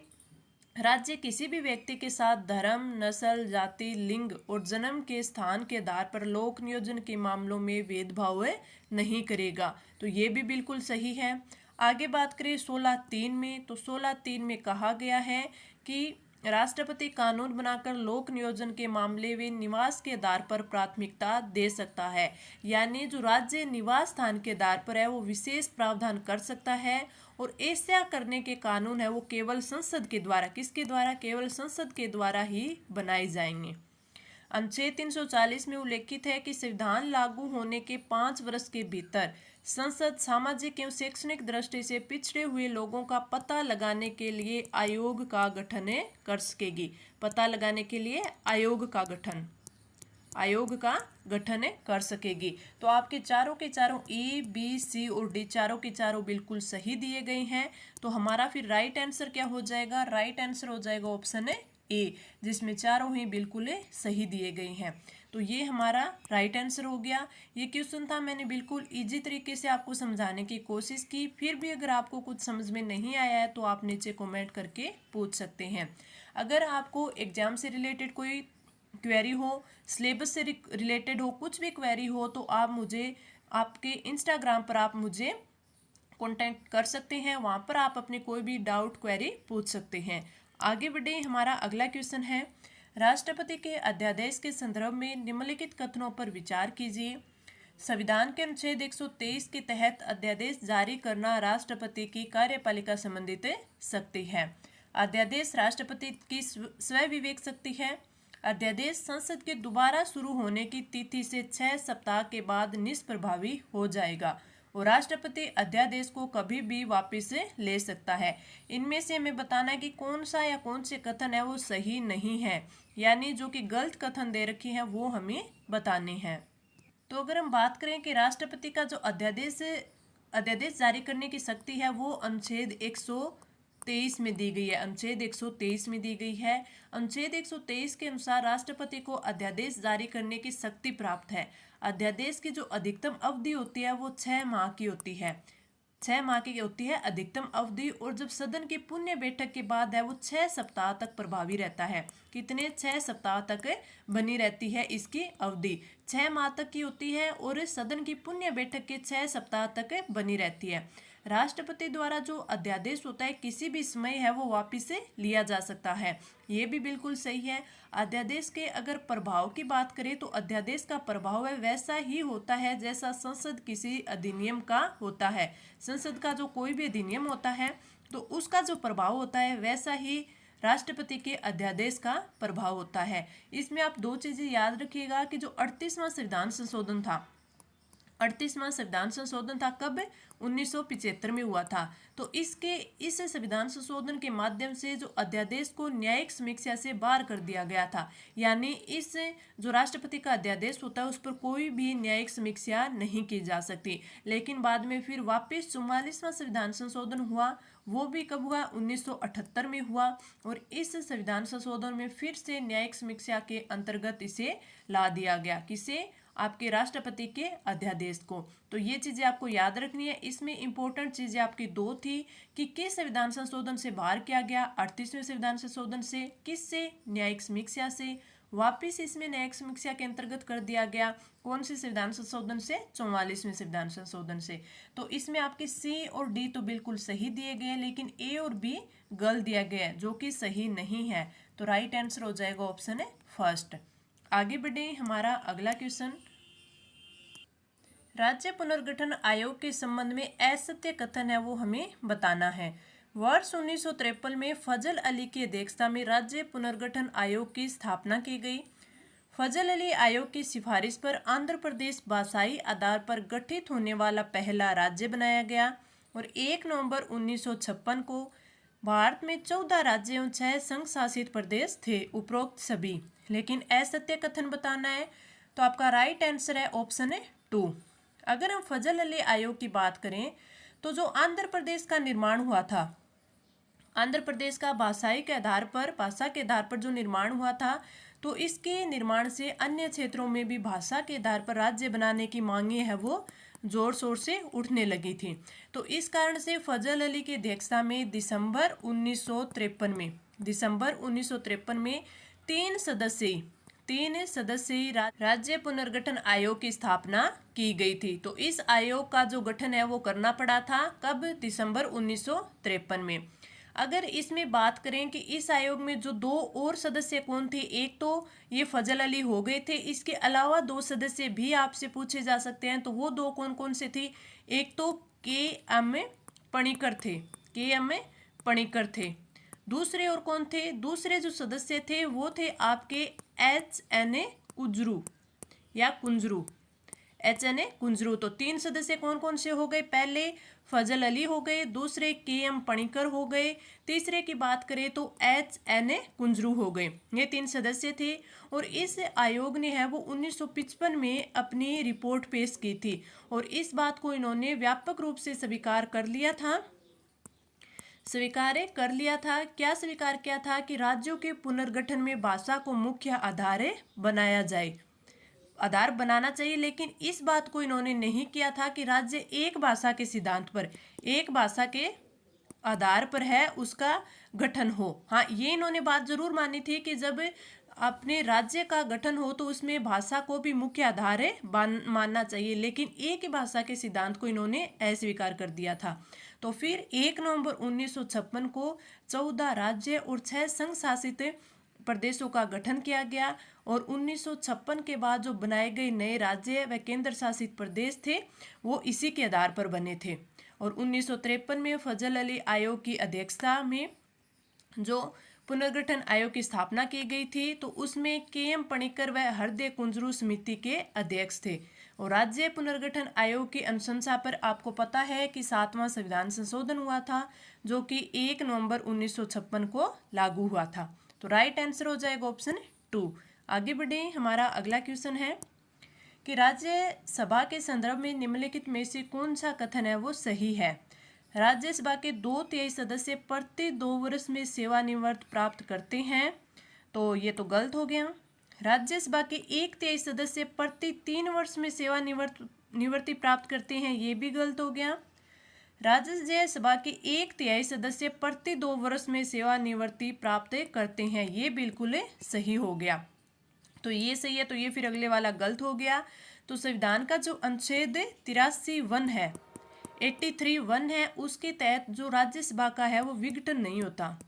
राज्य किसी भी व्यक्ति के साथ धर्म, नस्ल, जाति, लिंग और जन्म के स्थान के आधार पर लोक नियोजन के मामलों में भेदभाव नहीं करेगा। तो ये भी बिल्कुल सही है। आगे बात करें 16(3) में, तो 16(3) में कहा गया है कि राष्ट्रपति कानून बनाकर लोक नियोजन के मामले में निवास के आधार पर प्राथमिकता दे सकता है। यानी जो राज्य निवास स्थान के आधार पर है वो विशेष प्रावधान कर सकता है, और ऐसा करने के कानून है वो केवल संसद के द्वारा, किसके द्वारा? केवल संसद के द्वारा ही बनाए जाएंगे। अनुच्छेद 340 में उल्लेखित है कि संविधान लागू होने के 5 वर्ष के भीतर संसद सामाजिक एवं शैक्षणिक दृष्टि से पिछड़े हुए लोगों का पता लगाने के लिए आयोग का गठन कर सकेगी। पता लगाने के लिए आयोग का गठन कर सकेगी। तो आपके चारों के चारों ए, बी, सी और डी चारों के चारों बिल्कुल सही दिए गए हैं। तो हमारा फिर राइट आंसर क्या हो जाएगा? राइट आंसर हो जाएगा ऑप्शन ए, जिसमें चारों ही बिल्कुल सही दिए गए हैं। तो ये हमारा राइट आंसर हो गया। ये क्वेश्चन था, मैंने बिल्कुल इजी तरीके से आपको समझाने की कोशिश की। फिर भी अगर आपको कुछ समझ में नहीं आया है तो आप नीचे कमेंट करके पूछ सकते हैं। अगर आपको एग्जाम से रिलेटेड कोई क्वेरी हो, सिलेबस से रिलेटेड हो, कुछ भी क्वेरी हो, तो आप मुझे आपके इंस्टाग्राम पर आप मुझे कांटेक्ट कर सकते हैं। वहाँ पर आप अपने कोई भी डाउट क्वेरी पूछ सकते हैं। आगे बढ़े, हमारा अगला क्वेश्चन है, राष्ट्रपति के अध्यादेश के संदर्भ में निम्नलिखित कथनों पर विचार कीजिए। संविधान के अनुच्छेद 123 के तहत अध्यादेश जारी करना राष्ट्रपति की कार्यपालिका संबंधित शक्ति है। अध्यादेश राष्ट्रपति की स्वविवेक शक्ति है। अध्यादेश संसद के दोबारा शुरू होने की तिथि से 6 सप्ताह के बाद निष्प्रभावी हो जाएगा, और राष्ट्रपति अध्यादेश को कभी भी वापस ले सकता है। इनमें से हमें बताना है कि कौन सा या कौन से कथन है वो सही नहीं है, यानी जो कि गलत कथन दे रखे हैं वो हमें बताने हैं। तो अगर हम बात करें कि राष्ट्रपति का जो अध्यादेश जारी करने की शक्ति है वो अनुच्छेद 123 में दी गई है, अनुच्छेद 123 में दी गई है। अनुच्छेद 123 के अनुसार राष्ट्रपति को अध्यादेश जारी करने की शक्ति प्राप्त है। अध्यादेश की जो अधिकतम अवधि होती है वो 6 माह की होती है। 6 माह की होती है अधिकतम अवधि, और जब सदन की पुण्य बैठक के बाद है वो 6 सप्ताह तक प्रभावी रहता है। कितने? 6 सप्ताह तक बनी रहती है इसकी अवधि। 6 माह तक की होती है और सदन की पुण्य बैठक के 6 सप्ताह तक बनी रहती है। राष्ट्रपति द्वारा जो अध्यादेश होता है किसी भी समय है वो वापिस से लिया जा सकता है। ये भी बिल्कुल सही है। अध्यादेश के अगर प्रभाव की बात करें तो अध्यादेश का प्रभाव है वैसा ही होता है जैसा संसद किसी अधिनियम का होता है। संसद का जो कोई भी अधिनियम होता है तो उसका जो प्रभाव होता है वैसा ही राष्ट्रपति के अध्यादेश का प्रभाव होता है। इसमें आप दो चीजें याद रखिएगा कि जो 38वां संविधान संशोधन था, 38वां संविधान संशोधन था कब? 1975 में हुआ था। तो इस संविधान संशोधन के माध्यम से जो अध्यादेश को न्यायिक समीक्षा से बाहर कर दिया गया था, यानी इस जो राष्ट्रपति का अध्यादेश होता है उस पर कोई भी न्यायिक समीक्षा नहीं की जा सकती। लेकिन बाद में फिर वापस 44वां संविधान संशोधन हुआ, वो भी कब हुआ? 1978 में हुआ, और इस संविधान संशोधन में फिर से न्यायिक समीक्षा के अंतर्गत इसे ला दिया गया। किसे? आपके राष्ट्रपति के अध्यादेश को। तो ये चीजें आपको याद रखनी है। इसमें इंपॉर्टेंट चीजें आपकी दो थी कि किस संविधान संशोधन से बाहर किया गया? 38वें संविधान संशोधन से। किससे? न्यायिक समीक्षा से। वापिस इसमें न्यायिक समीक्षा के अंतर्गत कर दिया गया कौन से संविधान संशोधन से? 44वें संविधान संशोधन से। तो इसमें आपके सी और डी तो बिल्कुल सही दिए गए, लेकिन ए और बी गलत दिया गया है जो कि सही नहीं है। तो राइट आंसर हो जाएगा ऑप्शन है फर्स्ट। आगे बढ़े, हमारा अगला क्वेश्चन, राज्य पुनर्गठन आयोग के संबंध में असत्य कथन है वो हमें बताना है। वर्ष 1953 में फजल अली की अध्यक्षता में राज्य पुनर्गठन आयोग की स्थापना की गई। फजल अली आयोग की सिफारिश पर आंध्र प्रदेश भाषाई आधार पर गठित होने वाला पहला राज्य बनाया गया, और 1 नवंबर 1956 को भारत में 14 राज्य एवं 6 संघ शासित प्रदेश थे, उपरोक्त सभी। लेकिन असत्य कथन बताना है, तो आपका राइट आंसर है ऑप्शन है 2। अगर हम फजल अली आयोग की बात करें तो जो आंध्र प्रदेश का निर्माण हुआ था, आंध्र प्रदेश का भाषा के आधार पर जो निर्माण हुआ था, तो इसके निर्माण से अन्य क्षेत्रों में भी भाषा के आधार पर राज्य बनाने की मांगे है वो जोर शोर से उठने लगी थी। तो इस कारण से फजल अली की अध्यक्षता में दिसंबर 1953 में 3 सदस्यीय राज्य पुनर्गठन आयोग की स्थापना की गई थी। तो इस आयोग का जो गठन है वो करना पड़ा था कब? दिसंबर 1953 में। अगर इसमें बात करें कि इस आयोग में जो 2 और सदस्य कौन थे, एक तो ये फजल अली हो गए थे, इसके अलावा 2 सदस्य भी आपसे पूछे जा सकते हैं। तो वो 2 कौन कौन से थे? एक तो के.एम. पणिकर थे। दूसरे और कौन थे? दूसरे जो सदस्य थे वो थे आपके H.N.A. कुंजरू। तो 3 सदस्य कौन कौन से हो गए? पहले फजल अली हो गए, दूसरे के.एम. पणिकर हो गए, तीसरे की बात करें तो H.N.A. कुंजरू हो गए। ये 3 सदस्य थे, और इस आयोग ने है वो 1955 में अपनी रिपोर्ट पेश की थी, और इस बात को इन्होंने व्यापक रूप से स्वीकार कर लिया था। क्या स्वीकार किया था? कि राज्यों के पुनर्गठन में भाषा को मुख्य आधार बनाना चाहिए। लेकिन इस बात को इन्होंने नहीं किया था कि राज्य एक भाषा के सिद्धांत पर, एक भाषा के आधार पर है उसका गठन हो। हाँ, ये इन्होंने बात जरूर मानी थी कि जब अपने राज्य का गठन हो तो उसमें भाषा को भी मुख्य आधार मानना चाहिए, लेकिन एक ही भाषा के सिद्धांत को इन्होंने अस्वीकार कर दिया था। तो फिर 1 नवंबर 1956 को 14 राज्य और 6 संघ शासित प्रदेशों का गठन किया गया, और 1956 के बाद जो बनाए गए नए राज्य व केंद्र शासित प्रदेश थे वो इसी के आधार पर बने थे। और 1953 में फजल अली आयोग की अध्यक्षता में जो पुनर्गठन आयोग की स्थापना की गई थी, तो उसमें के.एम. पणिकर व हृदय कुंजरू समिति के अध्यक्ष थे। और राज्य पुनर्गठन आयोग की अनुशंसा पर आपको पता है कि 7वां संविधान संशोधन हुआ था, जो कि 1 नवंबर 1956 को लागू हुआ था। तो राइट आंसर हो जाएगा ऑप्शन 2। आगे बढ़े, हमारा अगला क्वेश्चन है कि राज्य सभा के संदर्भ में निम्नलिखित में से कौन सा कथन है वो सही है? राज्यसभा के 2/3 सदस्य प्रति 2 वर्ष में सेवानिवृत्त प्राप्त करते हैं, तो ये तो गलत हो गया। राज्यसभा के 1/3 सदस्य प्रति 3 वर्ष में सेवानिवृत्ति प्राप्त करते हैं, ये भी गलत हो गया। राज्यसभा के 1/3 सदस्य प्रति 2 वर्ष में सेवानिवृत्ति प्राप्त करते हैं, ये बिल्कुल सही हो गया। तो ये सही है, तो ये फिर अगले वाला गलत हो गया। तो संविधान का जो अनुच्छेद 83(1) है, 83(1) है, उसके तहत जो राज्यसभा का है वो विघटन नहीं होता।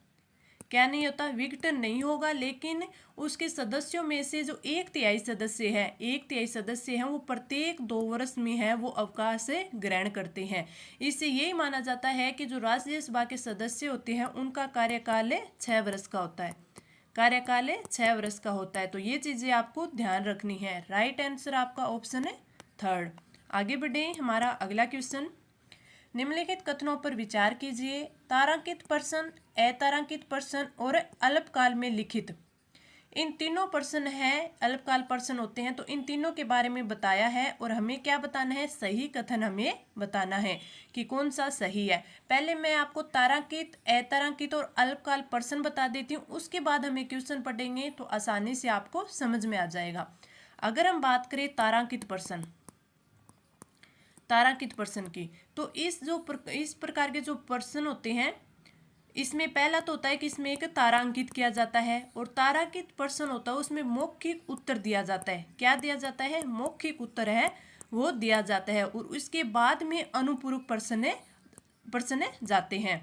क्या नहीं होता? विघटन नहीं होगा, लेकिन उसके सदस्यों में से जो 1/3 सदस्य है, 1/3 सदस्य हैं, वो प्रत्येक 2 वर्ष में है वो अवकाश ग्रहण करते हैं। इससे यही माना जाता है कि जो राज्यसभा के सदस्य होते हैं उनका कार्यकाल 6 वर्ष का होता है, कार्यकाल 6 वर्ष का होता है। तो ये चीज़ें आपको ध्यान रखनी है। राइट आंसर आपका ऑप्शन है 3rd। आगे बढ़े, हमारा अगला क्वेश्चन, निम्नलिखित कथनों पर विचार कीजिए। तारांकित प्रश्न, अतारांकित प्रश्न और अल्पकाल में लिखित, इन तीनों प्रश्न हैं, अल्पकाल प्रश्न होते हैं, तो इन तीनों के बारे में बताया है और हमें क्या बताना है? सही कथन हमें बताना है कि कौन सा सही है। पहले मैं आपको तारांकित, अतारांकित और अल्पकाल प्रश्न बता देती हूँ, उसके बाद हमें क्वेश्चन पढ़ेंगे तो आसानी से आपको समझ में आ जाएगा। अगर हम बात करें तारांकित प्रश्न, तारांकित प्रश्न की, तो इस प्रकार के जो प्रश्न होते हैं, इसमें पहला तो होता है कि इसमें एक तारांकित किया जाता है, और तारांकित प्रश्न होता है उसमें मौखिक उत्तर दिया जाता है। क्या दिया जाता है? मौखिक उत्तर है वो दिया जाता है, और उसके बाद में अनुपूरक प्रश्न जाते हैं,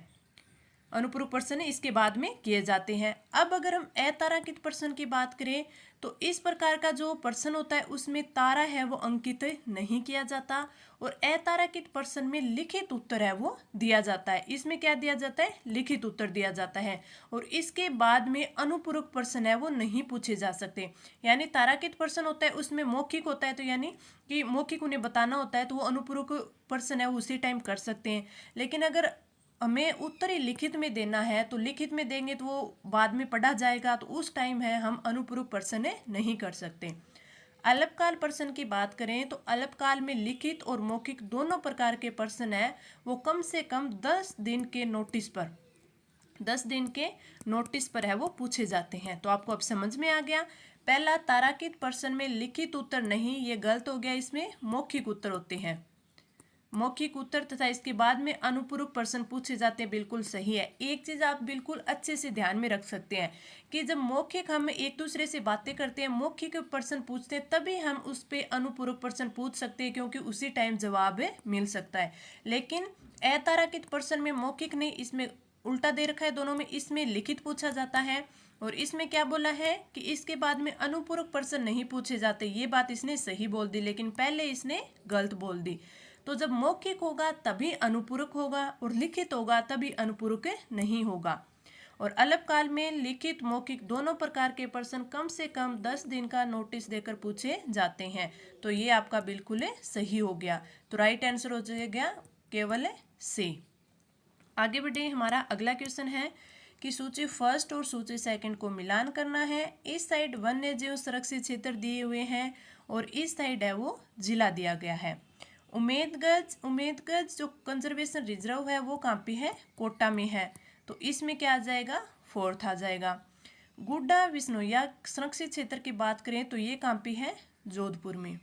अनुपूरक प्रश्न इसके बाद में किए जाते हैं। अब अगर हम अतारांकित प्रश्न की बात करें, तो इस प्रकार का जो प्रश्न होता है उसमें तारा है वो अंकित नहीं किया जाता, और अतारांकित प्रश्न में लिखित उत्तर है वो दिया जाता है। इसमें क्या दिया जाता है? लिखित उत्तर दिया जाता है, और इसके बाद में अनुपूरक प्रश्न है वो नहीं पूछे जा सकते। यानी तारांकित प्रश्न होता है उसमें मौखिक होता है, तो यानी कि मौखिक उन्हें बताना होता है, तो वो अनुपूरक प्रश्न है वो उसी टाइम कर सकते हैं। लेकिन अगर हमें उत्तर ही लिखित में देना है, तो लिखित में देंगे तो वो बाद में पढ़ा जाएगा, तो उस टाइम है हम अनुपूरक प्रश्न नहीं कर सकते। अल्पकाल प्रश्न की बात करें तो अल्पकाल में लिखित और मौखिक दोनों प्रकार के प्रश्न है वो कम से कम 10 दिन के नोटिस पर, 10 दिन के नोटिस पर है वो पूछे जाते हैं। तो आपको अब समझ में आ गया। पहला, तारांकित प्रश्न में लिखित उत्तर नहीं, ये गलत हो गया, इसमें मौखिक उत्तर होते हैं, मौखिक उत्तर तथा इसके बाद में अनुपूरक प्रश्न पूछे जाते हैं, बिल्कुल सही है। एक चीज आप बिल्कुल अच्छे से ध्यान में रख सकते हैं कि जब मौखिक हम एक दूसरे से बातें करते हैं, मौखिक प्रश्न पूछते हैं, तभी हम उस पे अनुपूरक प्रश्न पूछ सकते हैं, क्योंकि उसी टाइम जवाब मिल सकता है। लेकिन अतारांकित प्रश्न में मौखिक नहीं, इसमें उल्टा दे रखा है दोनों में, इसमें लिखित पूछा जाता है, और इसमें क्या बोला है कि इसके बाद में अनुपूरक प्रश्न नहीं पूछे जाते। ये बात इसने सही बोल दी, लेकिन पहले इसने गलत बोल दी। तो जब मौखिक होगा तभी अनुपूरक होगा, और लिखित होगा तभी अनुपूरक नहीं होगा। और अल्पकाल में लिखित मौखिक दोनों प्रकार के प्रश्न कम से कम 10 दिन का नोटिस देकर पूछे जाते हैं। तो ये आपका बिल्कुल सही हो गया। तो राइट आंसर हो जाएगा केवल सी। आगे बढ़े, हमारा अगला क्वेश्चन है कि सूची फर्स्ट और सूची सेकंड को मिलान करना है। इस साइड वन्य जीव संरक्षित क्षेत्र दिए हुए हैं, और इस साइड है वो जिला दिया गया है। उम्मेदगंज जो कंजर्वेशन रिजर्व है वो कहाँ पे है? कोटा में है, तो इसमें क्या आ जाएगा? 4th आ जाएगा। गुड्डा विश्नोइया संरक्षित क्षेत्र की बात करें तो ये कहाँ पे है? जोधपुर में।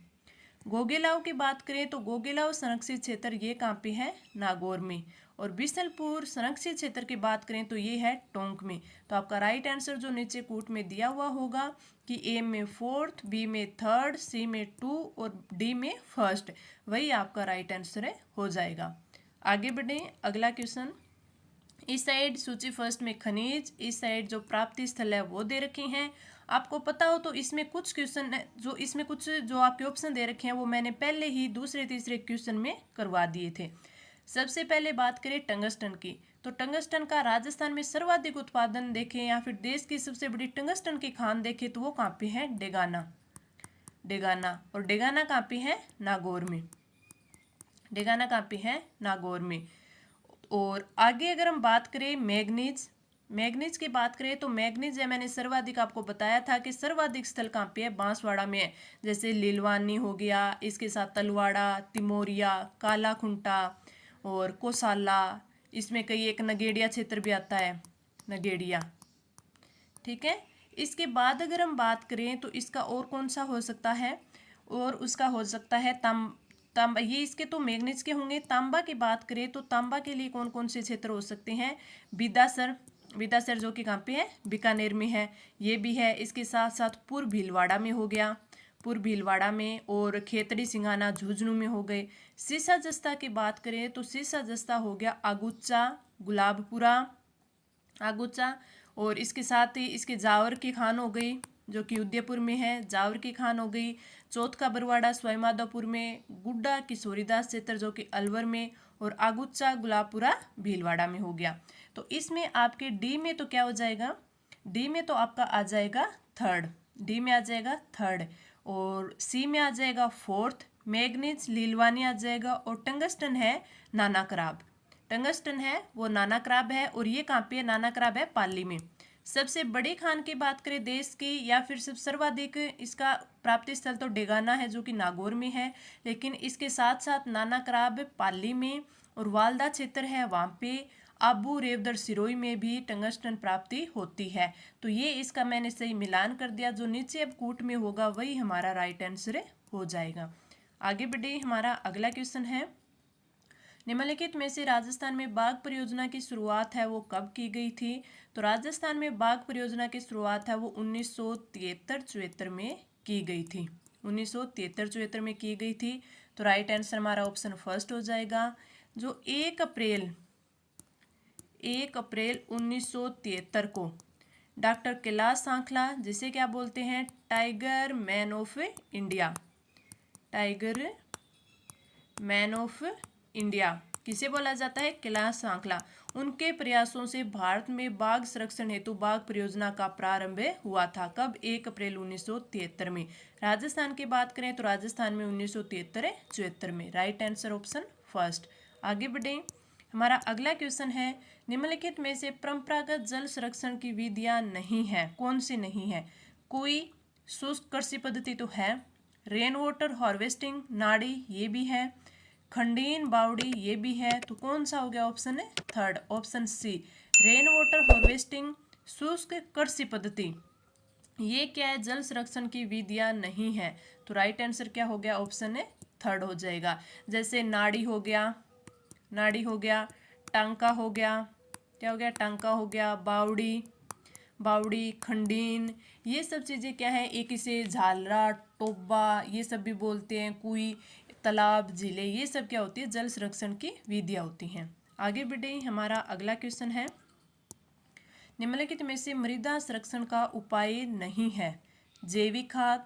गोगेलाव की बात करें तो गोगेलाव संरक्षित क्षेत्र ये कहाँ पे है? नागौर में। और बिशनपुर संरक्षित क्षेत्र की बात करें तो ये है टोंक में। तो आपका राइट आंसर जो नीचे कूट में दिया हुआ होगा कि ए में 4th, बी में 3rd, सी में 2 और डी में 1st, वही आपका राइट आंसर हो जाएगा। आगे बढ़े, अगला क्वेश्चन। इस साइड सूची फर्स्ट में खनिज, इस साइड जो प्राप्ति स्थल है वो दे रखे हैं। आपको पता हो तो इसमें कुछ क्वेश्चन जो इसमें कुछ जो आपके ऑप्शन दे रखे हैं वो मैंने पहले ही दूसरे तीसरे क्वेश्चन में करवा दिए थे। सबसे पहले बात करें टंगस्टन की, तो टंगस्टन का राजस्थान में सर्वाधिक उत्पादन देखें या फिर देश की सबसे बड़ी टंगस्टन की खान देखें तो वो कहाँ पे है? डेगाना, डेगाना। और डेगाना कहाँ पे है? नागौर में। डेगाना कहाँ पे है? नागौर में। और आगे अगर हम बात करें मैग्नीज, मैग्नीज की बात करें तो मैग्नीज है, मैंने सर्वाधिक आपको बताया था कि सर्वाधिक स्थल कहाँ पे है? बांसवाड़ा में है। जैसे लीलवानी हो गया, इसके साथ तलवाड़ा, तिमोरिया, कालाखुंटा और कोसाला, इसमें कई एक नगेड़िया क्षेत्र भी आता है, नगेड़िया। ठीक है, इसके बाद अगर हम बात करें तो इसका और कौन सा हो सकता है, और उसका हो सकता है तांबा। ये इसके तो मैग्नीज के होंगे। तांबा की बात करें तो तांबा के लिए कौन कौन से क्षेत्र हो सकते हैं, बिदासर, बिदासर जो कि कहाँ पे है, बीकानेर में है, ये भी है। इसके साथ साथ पूर्व भीलवाड़ा में हो गया, पूर्व भीलवाड़ा में, और खेतड़ी सिंगाना झुंझुनू में हो गए। सीसा जस्ता की बात करें तो सीसा जस्ता हो गया आगुच्चा, गुलाबपुरा, आगुच्चा। और इसके साथ ही इसके जावर की खान हो गई जो कि उदयपुर में है, जावर की खान हो गई। चौथ का बरवाड़ा सवाईमाधोपुर में, गुड्डा किशोरीदास क्षेत्र जो कि अलवर में, और आगुच्चा गुलाबपुरा भीलवाड़ा में हो गया। तो इसमें आपके डी में तो क्या हो जाएगा, डी में तो आपका आ जाएगा थर्ड, डी में आ जाएगा थर्ड, और सी में आ जाएगा फोर्थ, मैग्नीज लीलवानी आ जाएगा, और टंगस्टन है नाना कराब, टंगस्टन है वो नाना कराब है। और ये कहाँ पे है, नाना कराब है पाली में। सबसे बड़ी खान की बात करें देश की, या फिर सब सर्वाधिक इसका प्राप्ति स्थल तो डेगाना है जो कि नागौर में है, लेकिन इसके साथ साथ नाना कराब पाली में, और वालदा क्षेत्र है वहाँ पे, आबू रेवदर सिरोही में भी टंगस्टन प्राप्ति होती है। तो ये इसका मैंने सही मिलान कर दिया, जो नीचे अब कूट में होगा वही हमारा राइट आंसर हो जाएगा। आगे बढ़े, हमारा अगला क्वेश्चन है, निम्नलिखित में से राजस्थान में बाघ परियोजना की शुरुआत है वो कब की गई थी। तो राजस्थान में बाघ परियोजना की शुरुआत है वो 1973-74 में की गई थी, 1973-74 में की गई थी। तो राइट आंसर हमारा ऑप्शन फर्स्ट हो जाएगा, जो 1 अप्रैल 1973 को डॉक्टर कैलाश सांखला, जिसे क्या बोलते हैं, tiger man of India, tiger man of India किसे बोला जाता है, कैलाश सांखला, उनके प्रयासों से भारत में बाघ संरक्षण हेतु बाघ परियोजना का प्रारंभ हुआ था। कब, 1 अप्रैल 1973 में। राजस्थान की बात करें तो राजस्थान में 1973-74 में। Right answer option first. आगे बढ़े, हमारा अगला क्वेश्चन है, निम्नलिखित में से परंपरागत जल संरक्षण की विधियां नहीं है, कौन सी नहीं है। कोई शुष्क कृषि पद्धति तो है, रेन वाटर हार्वेस्टिंग नाड़ी ये भी है, खंडीन बावड़ी ये भी है। तो कौन सा हो गया ऑप्शन है third, option C, rain water harvesting शुष्क कृषि पद्धति, ये क्या है, जल संरक्षण की विधियां नहीं है। तो राइट आंसर क्या हो गया, ऑप्शन है थर्ड हो जाएगा। जैसे नाड़ी हो गया, नाड़ी हो गया, टांका हो गया, क्या हो गया, टांका हो गया, बावड़ी, बावड़ी, खंडीन, ये सब चीज़ें क्या है, एक इसे झालरा, टोबा ये सब भी बोलते हैं, कुई, तालाब, झीलें, ये सब क्या होती है, जल संरक्षण की विधियां होती हैं। आगे बढ़े, हमारा अगला क्वेश्चन है, निम्नलिखित में से मृदा संरक्षण का उपाय नहीं है। जैविक खाद,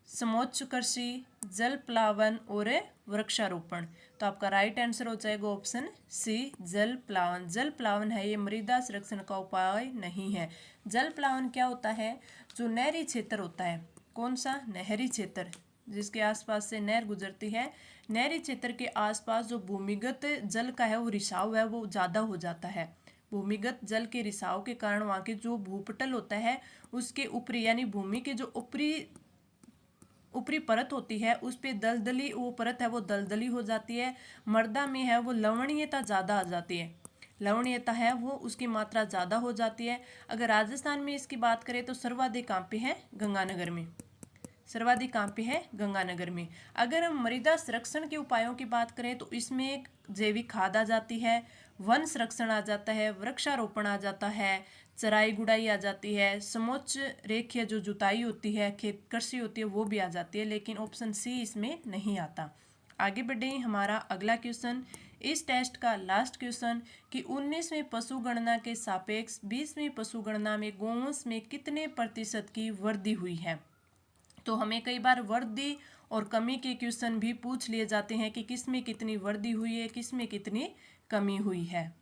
समोच्च कृषि, जल प्लावन और वृक्षारोपण। तो आपका राइट आंसर हो जाएगा ऑप्शन सी, जल प्लावन। जल प्लावन है ये मृदा संरक्षण का उपाय नहीं है। जल प्लावन क्या होता है, जो नहरी क्षेत्र होता है, कौन सा, नहरी क्षेत्र, जिसके आसपास से नहर गुजरती है, नहरी क्षेत्र के आसपास जो भूमिगत जल का है वो रिसाव है वो ज़्यादा हो जाता है। भूमिगत जल के रिसाव के कारण वहाँ के जो भूपटल होता है उसके ऊपरी, यानी भूमि के जो ऊपरी परत होती है उस पे दलदली, वो परत है वो दलदली हो जाती है। मृदा में है वो लवणीयता ज़्यादा आ जाती है, लवणीयता है वो उसकी मात्रा ज़्यादा हो जाती है। अगर राजस्थान में इसकी बात करें तो सर्वाधिक कहाँ पे है, गंगानगर में, सर्वाधिक कहाँ पे है, गंगानगर में। अगर हम मृदा संरक्षण के उपायों की बात करें तो इसमें एक जैविक खाद आ जाती है, वन संरक्षण आ जाता है, वृक्षारोपण आ जाता है, चराई गुड़ाई आ जाती है, समोच्च रेखीय जो जुताई होती है, खेत कृषि होती है वो भी आ जाती है, लेकिन ऑप्शन सी इसमें नहीं आता। आगे बढ़े, हमारा अगला क्वेश्चन, इस टेस्ट का लास्ट क्वेश्चन कि 19वीं पशु गणना के सापेक्ष 20वीं पशु गणना में गोवंश में कितने प्रतिशत की वृद्धि हुई है। तो हमें कई बार वृद्धि और कमी के क्वेश्चन भी पूछ लिए जाते हैं कि किस में कितनी वृद्धि हुई है, किस में कितनी कमी हुई है।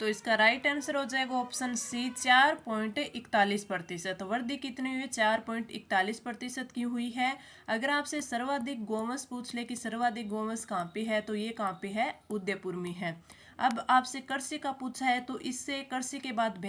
तो इसका राइट आंसर हो जाएगा ऑप्शन सी, 4.41%। वृद्धि कितनी हुई है, 4.41% की हुई है। अगर आपसे सर्वाधिक गोवंश पूछ ले कि सर्वाधिक गोवंश कहाँ पे है, तो ये कहाँ पे है, उदयपुर में है। अब आपसे कृषि का पूछा है तो इससे कृषि के बाद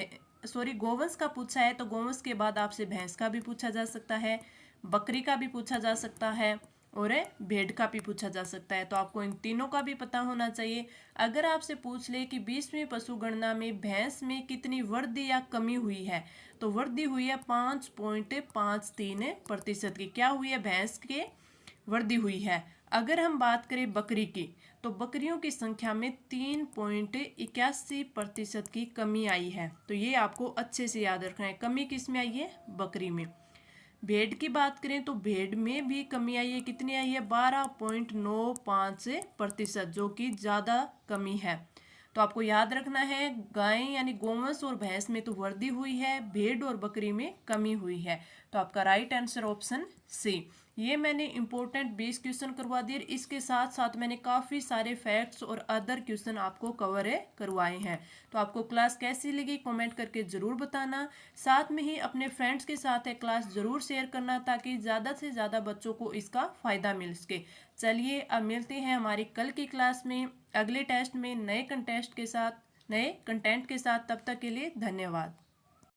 गोवंश का पूछा है तो गोवंश के बाद आपसे भैंस का भी पूछा जा सकता है, बकरी का भी पूछा जा सकता है, और भेड़ का भी पूछा जा सकता है। तो आपको इन तीनों का भी पता होना चाहिए। अगर आपसे पूछ ले कि 20वीं पशु गणना में भैंस में कितनी वृद्धि या कमी हुई है, तो वृद्धि हुई है 5.53% की। क्या हुई है? भैंस के वृद्धि हुई है। अगर हम बात करें बकरी की, तो बकरियों की संख्या में 3.81% की कमी आई है। तो ये आपको अच्छे से याद रखना है। कमी किस में आई है? बकरी में। भेड़ की बात करें तो भेड़ में भी कमी आई है। कितनी आई है? 12.95%, जो कि ज़्यादा कमी है। तो आपको याद रखना है, गाय यानी गोवंश और भैंस में तो वृद्धि हुई है, भेड़ और बकरी में कमी हुई है। तो आपका राइट आंसर ऑप्शन सी। ये मैंने इंपॉर्टेंट 20 क्वेश्चन करवा दिए। इसके साथ साथ मैंने काफ़ी सारे फैक्ट्स और अदर क्वेश्चन आपको कवर करवाए हैं। तो आपको क्लास कैसी लगी कमेंट करके ज़रूर बताना। साथ में ही अपने फ्रेंड्स के साथ है क्लास ज़रूर शेयर करना, ताकि ज़्यादा से ज़्यादा बच्चों को इसका फ़ायदा मिल सके। चलिए अब मिलते हैं हमारी कल की क्लास में अगले टेस्ट में नए कंटेंट के साथ। तब तक के लिए धन्यवाद।